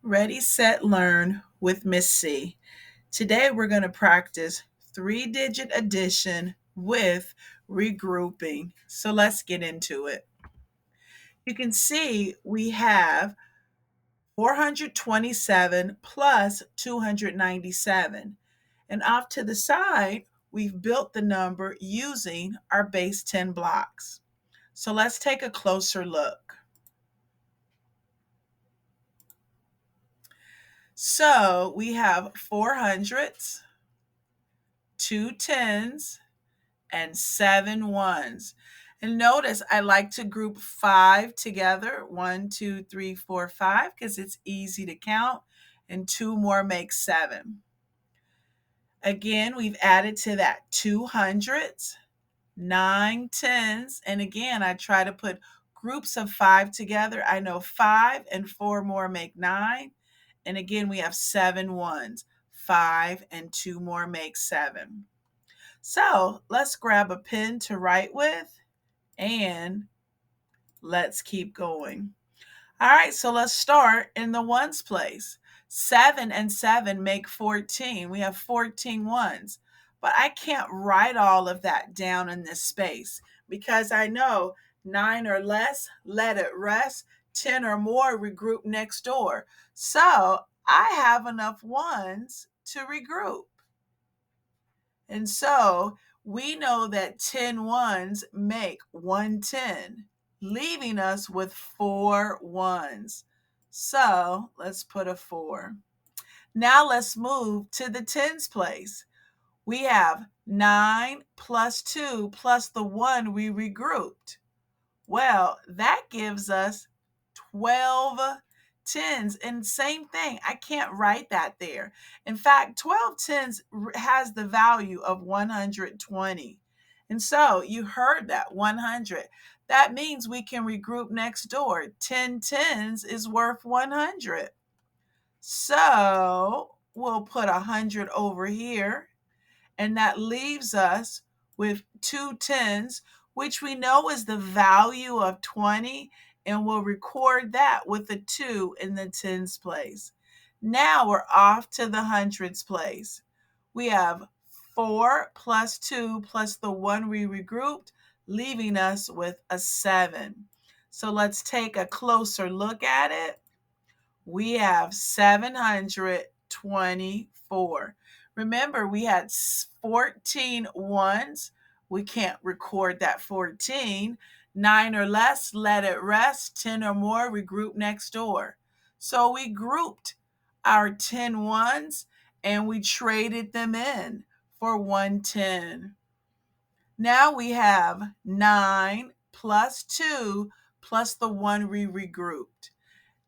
Ready, set, learn with Miss C. Today we're going to practice three-digit addition with regrouping. So let's get into it. You can see we have 427 plus 297. And off to the side, we've built the number using our base 10 blocks. So let's take a closer look. So we have 400s, 2 10s, and 7 1s. And notice I like to group 5 together, 1, 2, 3, 4, 5, because it's easy to count, and 2 more make 7. Again, we've added to that 200s, 9 10s, and again, I try to put groups of 5 together. I know 5 and 4 more make 9. And again, we have 7 1s. 5 and 2 more make 7. So let's grab a pen to write with and let's keep going. All right, so let's start in the ones place. 7 and 7 make 14. We have 14 ones. But I can't write all of that down in this space because I know 9 or less, let it rest. 10 or more, regroup next door. So I have enough ones to regroup. And so we know that 10 ones make 110, leaving us with 4 ones. So let's put a 4. Now let's move to the tens place. We have 9 plus 2 plus the 1 we regrouped. Well, that gives us 12 tens. And same thing, I can't write that there. In fact, 12 tens has the value of 120. And so you heard that 100. That means we can regroup next door. 10 tens is worth 100. So we'll put 100 over here, and that leaves us with 2 10s, which we know is the value of 20, and we'll record that with a 2 in the tens place. Now we're off to the hundreds place. We have 4 plus 2 plus the 1 we regrouped, leaving us with a 7. So let's take a closer look at it. We have 724. Remember, we had 14 ones. We can't record that 14. 9 or less, let it rest. 10 or more, regroup next door. So we grouped our 10 ones and we traded them in for 110. Now we have 9 plus 2 plus the 1 we regrouped.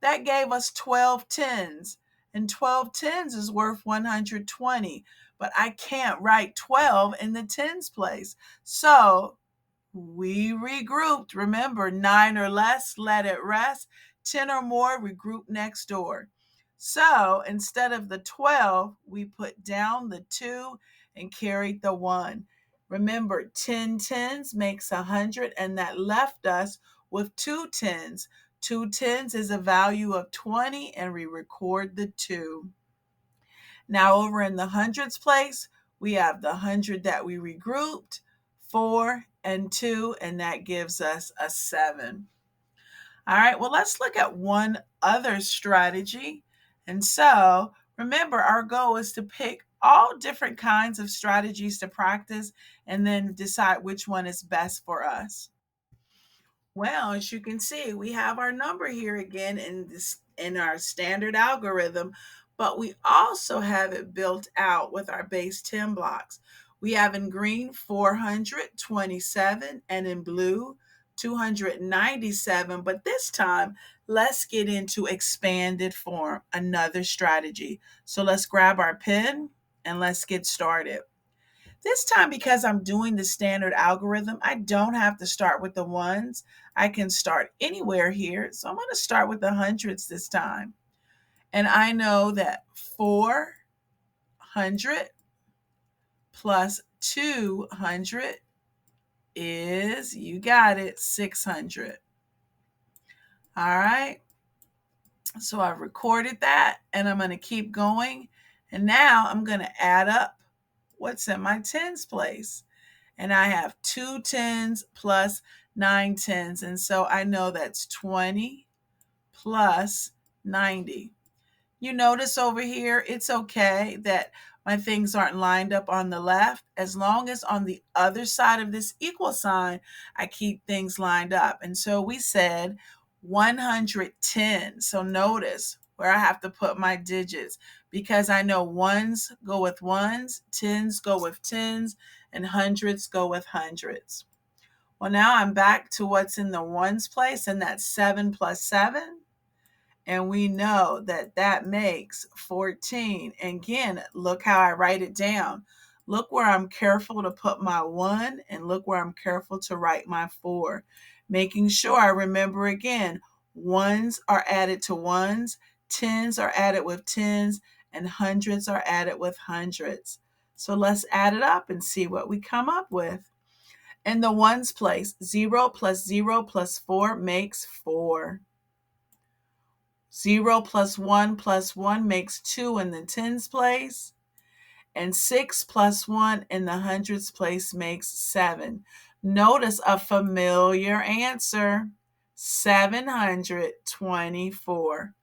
That gave us 12 tens, and 12 tens is worth 120, but I can't write 12 in the tens place. So we regrouped. Remember, 9 or less, let it rest. 10 or more, regroup next door. So instead of the 12, we put down the 2 and carried the 1. Remember, 10 tens makes 100, and that left us with 2 tens. 2 tens is a value of 20, and we record the 2. Now over in the hundreds place, we have the 100 that we regrouped, 4 and 2, and that gives us a 7. All right, well, let's look at one other strategy. And so remember, our goal is to pick all different kinds of strategies to practice and then decide which one is best for us. Well, as you can see, we have our number here again in our standard algorithm, but we also have it built out with our base 10 blocks. We have in green 427 and in blue 297, but this time let's get into expanded form, another strategy. So let's grab our pen and let's get started. This time, because I'm doing the standard algorithm, I don't have to start with the ones. I can start anywhere here. So I'm going to start with the hundreds this time. And I know that 400 plus 200 is, you got it, 600. All right. So I've recorded that and I'm going to keep going. And now I'm going to add up what's in my tens place. And I have two tens plus nine tens. And so I know that's 20 plus 90. You notice over here, it's okay that my things aren't lined up on the left. As long as on the other side of this equal sign, I keep things lined up. And so we said 110. So notice where I have to put my digits because I know ones go with ones, tens go with tens, and hundreds go with hundreds. Well, now I'm back to what's in the ones place, and that's 7 plus 7. And we know that that makes 14. And again, look how I write it down. Look where I'm careful to put my 1 and look where I'm careful to write my 4. Making sure I remember again, ones are added to ones, tens are added with tens, and hundreds are added with hundreds. So let's add it up and see what we come up with. In the ones place, 0 plus 0 plus 4 makes 4. 0 plus 1 makes 2 in the tens place. And 6 plus 1 in the hundreds place makes 7. Notice a familiar answer, 724.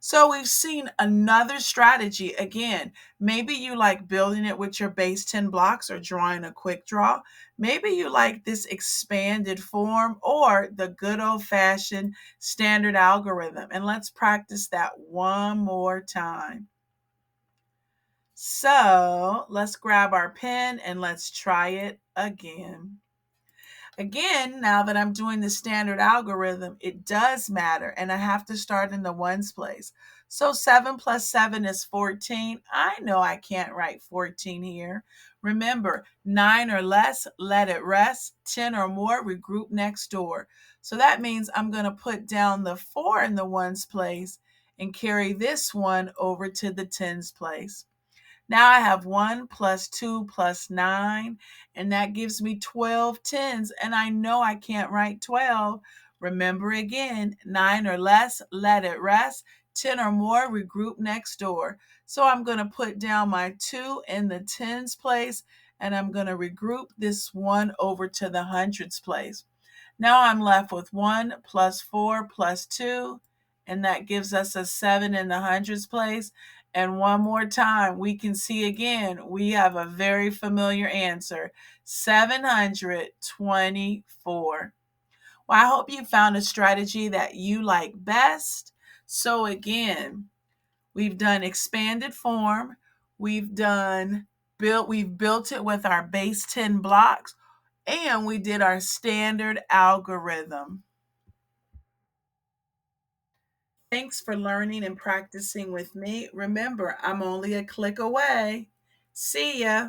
So we've seen another strategy. Again, maybe you like building it with your base 10 blocks or drawing a quick draw. Maybe you like this expanded form or the good old-fashioned standard algorithm. And let's practice that one more time. So let's grab our pen and let's try it again. Again, now that I'm doing the standard algorithm, it does matter, and I have to start in the ones place. So 7 plus 7 is 14. I know I can't write 14 here. Remember, 9 or less, let it rest. 10 or more, regroup next door. So that means I'm going to put down the 4 in the ones place and carry this one over to the tens place. Now I have 1 plus 2 plus 9, and that gives me 12 tens, and I know I can't write 12. Remember again, 9 or less, let it rest. 10 or more, regroup next door. So I'm going to put down my 2 in the tens place, and I'm going to regroup this 1 over to the hundreds place. Now I'm left with 1 plus 4 plus 2, and that gives us a 7 in the hundreds place. And one more time, we can see again, we have a very familiar answer, 724. Well, I hope you found a strategy that you like best. So again, we've done expanded form, we've built it with our base 10 blocks, and we did our standard algorithm. Thanks for learning and practicing with me. Remember, I'm only a click away. See ya.